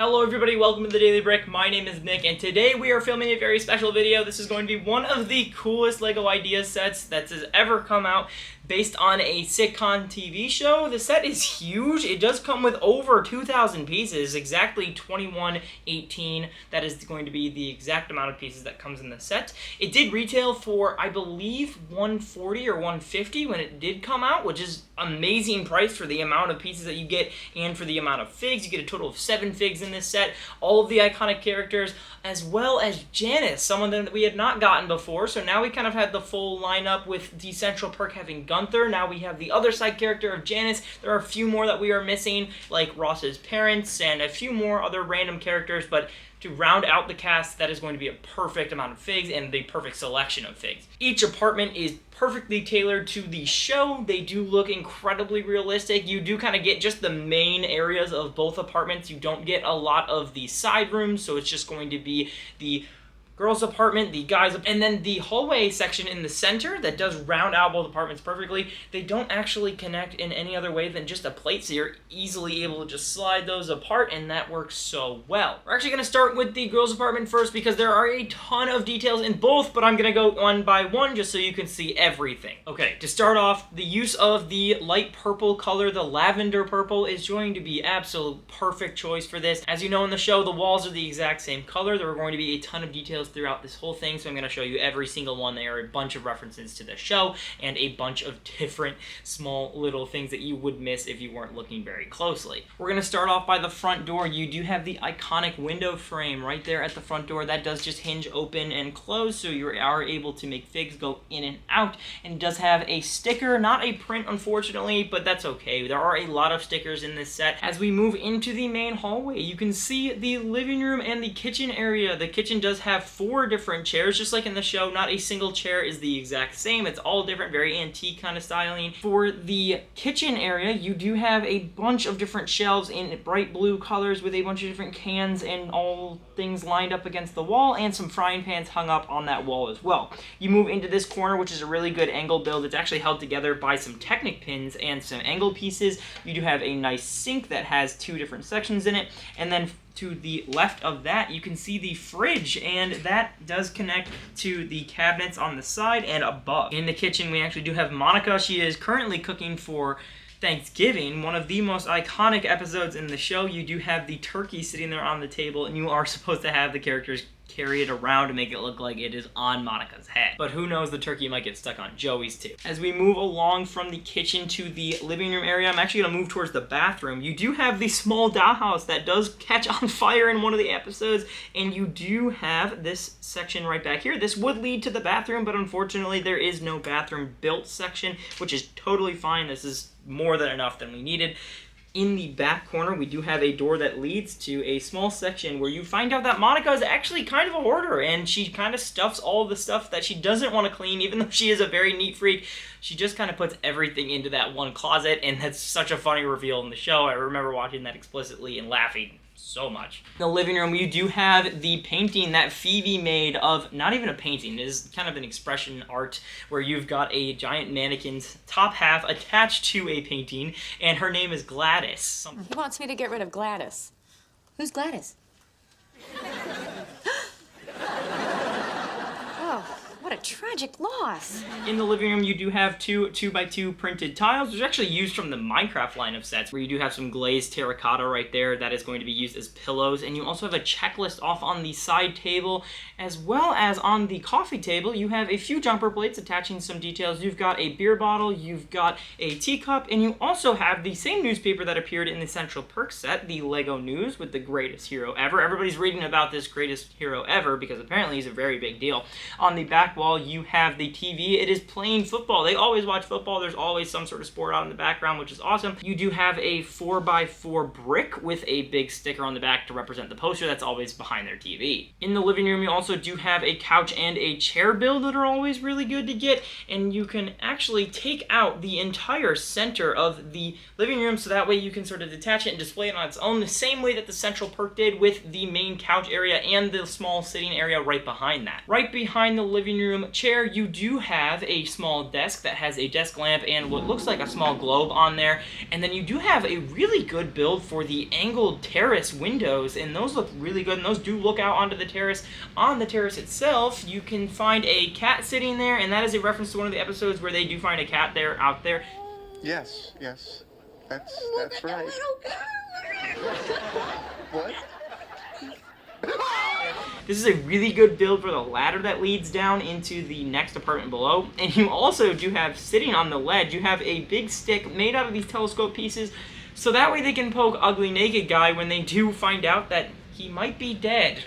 Hello everybody, welcome to the Daily Brick. My name is Nick, and today we are filming a very special video. This is going to be one of the coolest LEGO idea sets that has ever come out based on a sitcom TV show. The set is huge. It does come with over 2,000 pieces, exactly 2118. That is going to be the exact amount of pieces that comes in the set. It did retail for, I believe, $140 or $150 when it did come out, which is amazing price for the amount of pieces that you get and for the amount of figs. You get a total of 7 figs in this set, all of the iconic characters, as well as Janice, some of them that we had not gotten before. So now we kind of had the full lineup with the central perk having Gunther. Now we have the other side character of Janice. There are a few more that we are missing, like Ross's parents and a few more other random characters, but to round out the cast, that is going to be a perfect amount of figs and the perfect selection of figs. Each apartment is perfectly tailored to the show. They do look incredibly realistic. You do kind of get just the main areas of both apartments. You don't get a lot of the side rooms, so it's just going to be the girls' apartment, the guys' and then the hallway section in the center that does round out both apartments perfectly. They don't actually connect in any other way than just a plate, so you're easily able to just slide those apart, and that works so well. We're actually going to start with the girls' apartment first because there are a ton of details in both, but I'm going to go one by one just so you can see everything. Okay, to start off, the use of the light purple color, the lavender purple, is going to be absolute perfect choice for this. As you know in the show, the walls are the exact same color. There are going to be a ton of details throughout this whole thing, so I'm going to show you every single one. There are a bunch of references to the show and a bunch of different small little things that you would miss if you weren't looking very closely. We're going to start off by the front door. You do have the iconic window frame right there at the front door. That does just hinge open and close, so you are able to make figs go in and out, and it does have a sticker, not a print unfortunately, but that's okay. There are a lot of stickers in this set. As we move into the main hallway, you can see the living room and the kitchen area. The kitchen does have 4 different chairs, just like in the show. Not a single chair is the exact same. It's all different, very antique kind of styling. For the kitchen area, you do have a bunch of different shelves in bright blue colors with a bunch of different cans and all things lined up against the wall, and some frying pans hung up on that wall as well. You move into this corner, which is a really good angle build. It's actually held together by some Technic pins and some angle pieces. You do have a nice sink that has 2 different sections in it, and then to the left of that, you can see the fridge, and that does connect to the cabinets on the side and above. In the kitchen, we actually do have Monica. She is currently cooking for Thanksgiving, one of the most iconic episodes in the show. You do have the turkey sitting there on the table, and you are supposed to have the characters carry it around to make it look like it is on Monica's head. But who knows, the turkey might get stuck on Joey's too. As we move along from the kitchen to the living room area, I'm actually going to move towards the bathroom. You do have the small dollhouse that does catch on fire in one of the episodes, and you do have this section right back here. This would lead to the bathroom, but unfortunately there is no bathroom built section, which is totally fine. This is more than enough than we needed. In the back corner, we do have a door that leads to a small section where you find out that Monica is actually kind of a hoarder, and she kind of stuffs all the stuff that she doesn't want to clean. Even though she is a very neat freak, she just kind of puts everything into that one closet, and that's such a funny reveal in the show. I remember watching that explicitly and laughing so much. In the living room, you do have the painting that Phoebe made of, not even a painting, it is kind of an expression art where you've got a giant mannequin's top half attached to a painting, and her name is Gladys. He wants me to get rid of Gladys. Who's Gladys? Oh, what a tragic loss. In the living room, you do have 2 2x2 printed tiles, which are actually used from the Minecraft line of sets, where you do have some glazed terracotta right there that is going to be used as pillows, and you also have a checklist off on the side table, as well as on the coffee table. You have a few jumper plates attaching some details. You've got a beer bottle, you've got a teacup, and you also have the same newspaper that appeared in the Central Perk set, the LEGO News, with the greatest hero ever. Everybody's reading about this greatest hero ever because apparently he's a very big deal. On the back wall, you have the TV. It is playing football. They always watch football. There's always some sort of sport out in the background, which is awesome. You do have a 4x4 brick with a big sticker on the back to represent the poster that's always behind their TV. In the living room, you also do have a couch and a chair build that are always really good to get, and you can actually take out the entire center of the living room, so that way you can sort of detach it and display it on its own, the same way that the Central Perk did with the main couch area and the small sitting area right behind that. Right behind the living room, room chair, you do have a small desk that has a desk lamp and what looks like a small globe on there. And then you do have a really good build for the angled terrace windows, and those look really good, and those do look out onto the terrace. On the terrace itself, you can find a cat sitting there, and that is a reference to one of the episodes where they do find a cat there out there. Yes, that's right. What? This is a really good build for the ladder that leads down into the next apartment below. And you also do have, sitting on the ledge, you have a big stick made out of these telescope pieces, so that way they can poke Ugly Naked Guy when they do find out that he might be dead.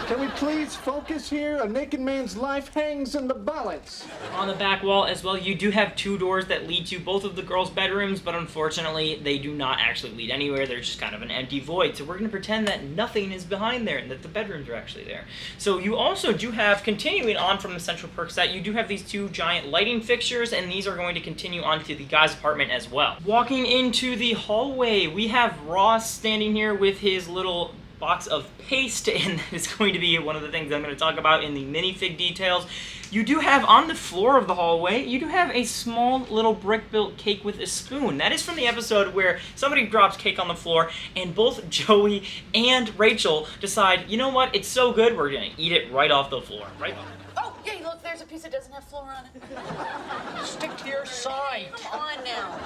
Can we please focus here? A naked man's life hangs in the balance. On the back wall as well, you do have two doors that lead to both of the girls' bedrooms, but unfortunately, they do not actually lead anywhere. They're just kind of an empty void. So we're going to pretend that nothing is behind there and that the bedrooms are actually there. So you also do have, continuing on from the central perk set, you do have these two giant lighting fixtures, and these are going to continue on to the guy's apartment as well. Walking into the hallway, we have Ross standing here with his little box of paste, and it's going to be one of the things I'm going to talk about in the minifig details. You do have on the floor of the hallway, you do have a small little brick-built cake with a spoon. That is from the episode where somebody drops cake on the floor, and both Joey and Rachel decide, you know what, it's so good, we're going to eat it right off the floor. Right? Oh, hey, look, there's a piece that doesn't have flour on it. Stick to your side. Come on now.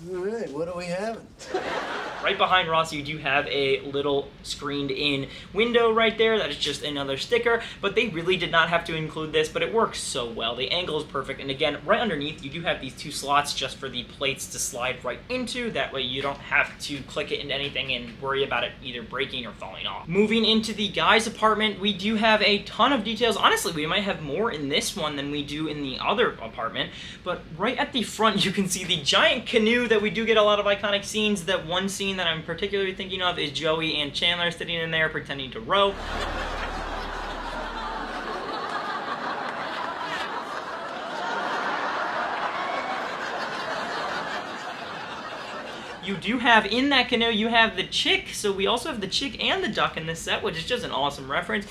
All right, what are we having? Right behind Ross, you do have a little screened-in window right there. That is just another sticker, but they really did not have to include this, but it works so well. The angle is perfect, and again, right underneath, you do have these two slots just for the plates to slide right into. That way you don't have to click it into anything and worry about it either breaking or falling off. Moving into the guy's apartment, we do have a ton of details. Honestly, we might have more in this one than we do in the other apartment, but right at the front, you can see the giant canoe that we do get a lot of iconic scenes. That one scene that I'm particularly thinking of is Joey and Chandler sitting in there pretending to row. You do have, in that canoe, you have the chick, so we also have the chick and the duck in this set, which is just an awesome reference.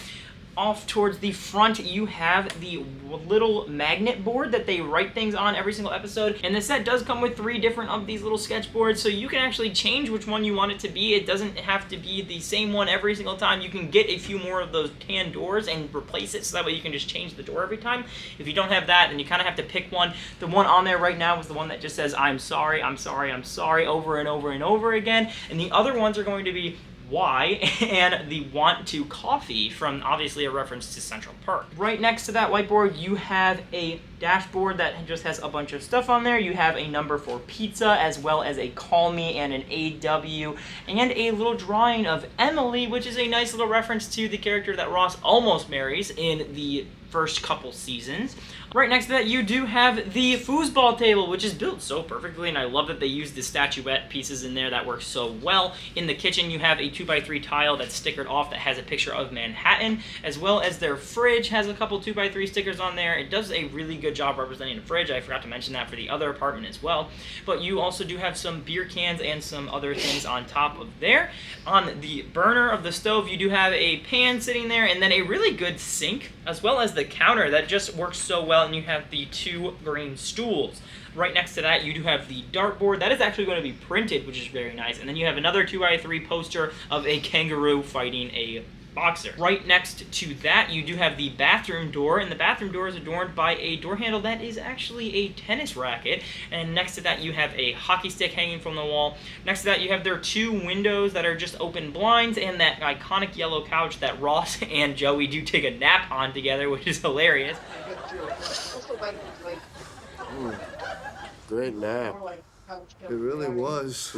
Off towards the front, you have the little magnet board that they write things on every single episode. And the set does come with 3 different of these little sketchboards, so you can actually change which one you want it to be. It doesn't have to be the same one every single time. You can get a few more of those tan doors and replace it, so that way you can just change the door every time. If you don't have that, then you kind of have to pick one. The one on there right now is the one that just says, I'm sorry, I'm sorry, I'm sorry, over and over and over again. And the other ones are going to be why and the want to coffee, from obviously a reference to Central Perk. Right next to that whiteboard, you have a dashboard that just has a bunch of stuff on there. You have a number for pizza, as well as a call me and an AW, and a little drawing of Emily, which is a nice little reference to the character that Ross almost marries in the first couple seasons. Right next to that, you do have the foosball table, which is built so perfectly, and I love that they use the statuette pieces in there. That works so well. In the kitchen, you have a 2x3 tile that's stickered off that has a picture of Manhattan, as well as their fridge has a couple 2x3 stickers on there. It does a really good job representing the fridge. I forgot to mention that for the other apartment as well. But you also do have some beer cans and some other things on top of there. On the burner of the stove, you do have a pan sitting there, and then a really good sink, as well as the counter that just works so well, and you have the 2 green stools. Right next to that, you do have the dartboard. That is actually going to be printed, which is very nice. And then you have another 2x3 poster of a kangaroo fighting a boxer. Right next to that, you do have the bathroom door, and the bathroom door is adorned by a door handle that is actually a tennis racket. And next to that, you have a hockey stick hanging from the wall. Next to that, you have their 2 windows that are just open blinds, and that iconic yellow couch that Ross and Joey do take a nap on together, which is hilarious. Great nap. It really was.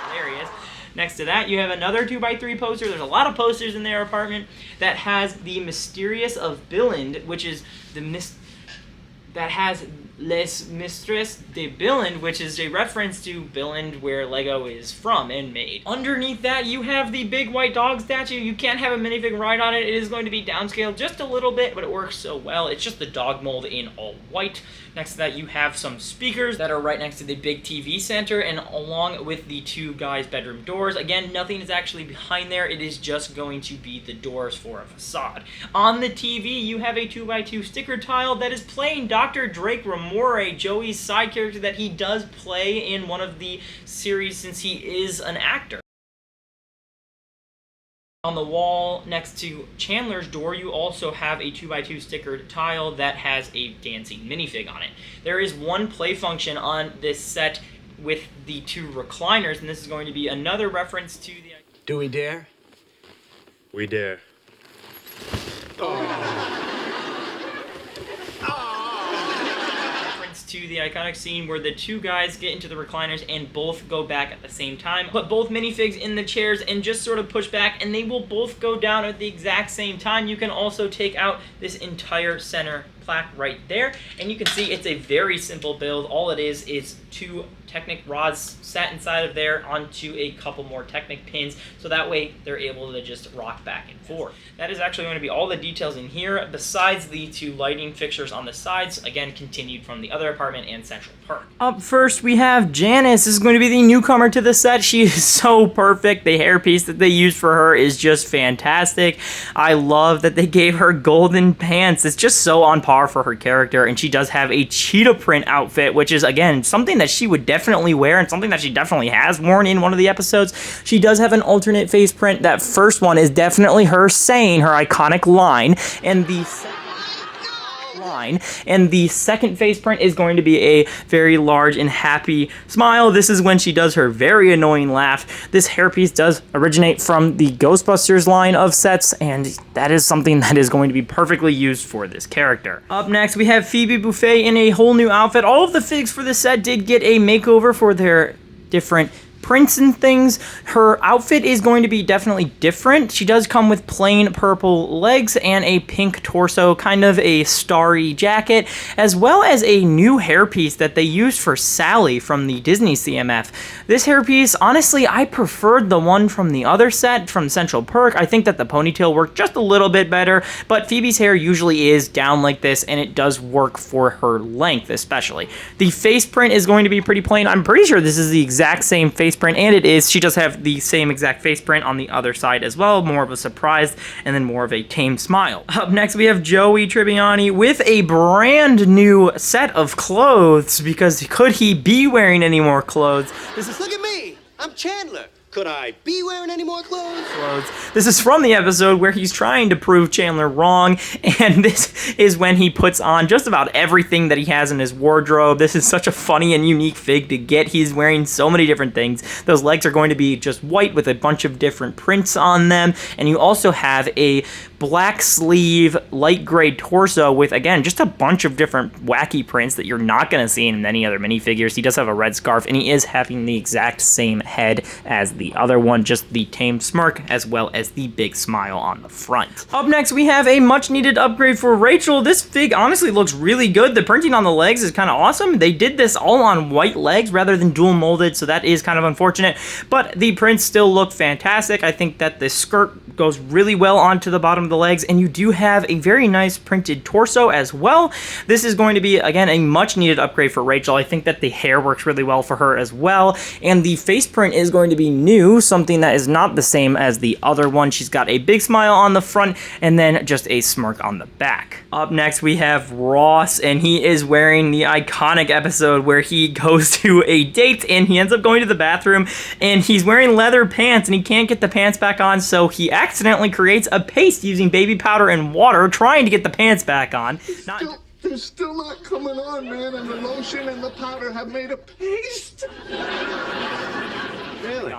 Hilarious. Next to that, you have another 2x3 poster. There's a lot of posters in their apartment that has the Mysterious of Billund, which is the that has Les Mistres de Billund, which is a reference to Billund, where Lego is from and made. Underneath that, you have the big white dog statue. You can't have a minifig ride on it. It is going to be downscaled just a little bit, but it works so well. It's just the dog mold in all white. Next to that, you have some speakers that are right next to the big TV center, and along with the two guys' bedroom doors. Again, nothing is actually behind there. It is just going to be the doors for a facade. On the TV, you have a 2x2 sticker tile that is playing Dr. Drake Ramore, Joey's side character that he does play in one of the series since he is an actor. On the wall next to Chandler's door, you also have a 2x2 sticker tile that has a dancing minifig on it. There is one play function on this set with the two recliners, and this is going to be another reference to the... Do we dare? We dare. To the iconic scene where the two guys get into the recliners and both go back at the same time. Put both minifigs in the chairs and just sort of push back, and they will both go down at the exact same time. You can also take out this entire center plaque right there, and you can see it's a very simple build. All it is two Technic rods set inside of there onto a couple more Technic pins, so that way they're able to just rock back and forth. That is actually going to be all the details in here, besides the two lighting fixtures on the sides, again continued from the other apartment and Central Park. Up first, we have Janice. This is going to be the newcomer to the set. She is so perfect. The hairpiece that they used for her is just fantastic. I love that they gave her golden pants. It's just so on par for her character, and she does have a cheetah print outfit, which is, again, something that she would definitely wear and something that she definitely has worn in one of the episodes. She does have an alternate face print. That first one is definitely her saying her iconic line, and the second face print is going to be a very large and happy smile. This is when she does her very annoying laugh. This hairpiece does originate from the Ghostbusters line of sets, and that is something that is going to be perfectly used for this character. Up next, we have Phoebe Buffay in a whole new outfit. All of the figs for this set did get a makeover for their different prints and things. Her outfit is going to be definitely different. She does come with plain purple legs and a pink torso, kind of a starry jacket, as well as a new hairpiece that they used for Sally from the Disney CMF. This hairpiece, honestly, I preferred the one from the other set from Central Perk. I think that the ponytail worked just a little bit better, but Phoebe's hair usually is down like this, and it does work for her length especially. The face print is going to be pretty plain. I'm pretty sure this is the exact same face print, and it is. She does have the same exact face print on the other side as well, more of a surprise and then more of a tame smile. Up next, we have Joey Tribbiani with a brand new set of clothes, because could he be wearing any more clothes? Look at me! I'm Chandler. Could I be wearing any more clothes? This is from the episode where he's trying to prove Chandler wrong, and this is when he puts on just about everything that he has in his wardrobe. This is such a funny and unique fig to get. He's wearing so many different things. Those legs are going to be just white with a bunch of different prints on them, and you also have a black sleeve, light gray torso with, again, just a bunch of different wacky prints that you're not going to see in any other minifigures. He does have a red scarf, and he is having the exact same head as the other one, just the tame smirk as well as the big smile on the front. Up next, we have a much needed upgrade for Rachel. This fig honestly looks really good. The printing on the legs is kind of awesome. They did this all on white legs rather than dual molded, so that is kind of unfortunate, but the prints still look fantastic. I think that the skirt goes really well onto the bottom of the legs, and you do have a very nice printed torso as well. This is going to be, again, a much needed upgrade for Rachel. I think that the hair works really well for her as well, and the face print is going to be new, something that is not the same as the other one. She's got a big smile on the front and then just a smirk on the back. Up next, we have Ross, and he is wearing the iconic episode where he goes to a date and he ends up going to the bathroom, and he's wearing leather pants and he can't get the pants back on, so he accidentally creates a paste using baby powder and water trying to get the pants back on. They're still not coming on, man, and the lotion and the powder have made a paste. Really?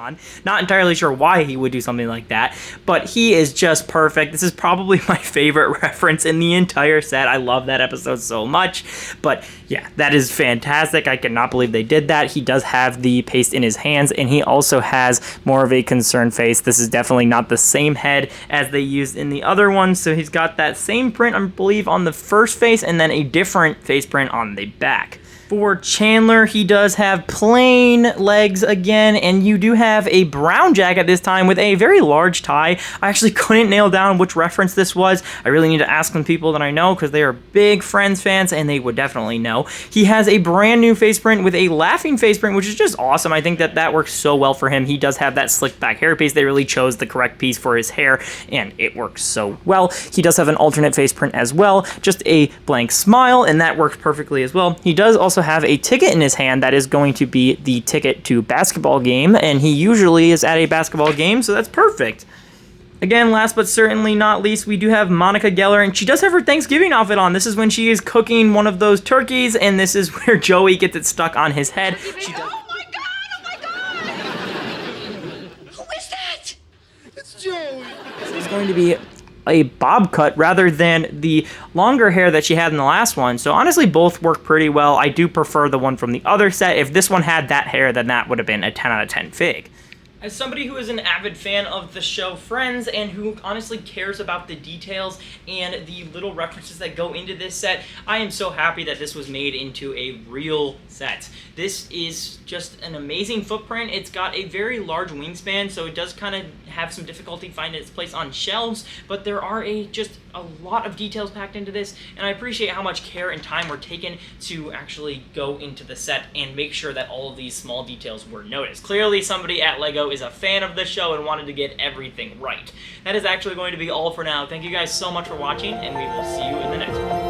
Not entirely sure why he would do something like that, but he is just perfect. This is probably my favorite reference in the entire set. I love that episode so much, but yeah, that is fantastic. I cannot believe they did that. He does have the paste in his hands, and he also has more of a concerned face. This is definitely not the same head as they used in the other one, so he's got that same print, I believe, on the first face, and then a different face print on the back. For Chandler, he does have plain legs again, and you do have a brown jacket this time with a very large tie. I actually couldn't nail down which reference this was. I really need to ask some people that I know because they are big Friends fans, and they would definitely know. He has a brand new face print with a laughing face print, which is just awesome. I think that works so well for him. He does have that slicked back hairpiece. They really chose the correct piece for his hair, and it works so well. He does have an alternate face print as well, just a blank smile, and that works perfectly as well. He does also have a ticket in his hand that is going to be the ticket to basketball game, and he usually is at a basketball game, so that's perfect. Again, last but certainly not least, we do have Monica Geller, and she does have her Thanksgiving outfit on. This is when she is cooking one of those turkeys, and this is where Joey gets it stuck on his head. She does. Oh my god! Oh my god! Who is that? It's Joey. This is going to be a bob cut rather than the longer hair that she had in the last one. So honestly, both work pretty well. I do prefer the one from the other set. If this one had that hair, then that would have been a 10 out of 10 fig. As somebody who is an avid fan of the show Friends and who honestly cares about the details and the little references that go into this set, I am so happy that this was made into a real set. This is just an amazing footprint. It's got a very large wingspan, so it does kind of have some difficulty finding its place on shelves, but there are just a lot of details packed into this, and I appreciate how much care and time were taken to actually go into the set and make sure that all of these small details were noticed. Clearly, somebody at LEGO is a fan of the show and wanted to get everything right. That is actually going to be all for now. Thank you guys so much for watching, and we will see you in the next one.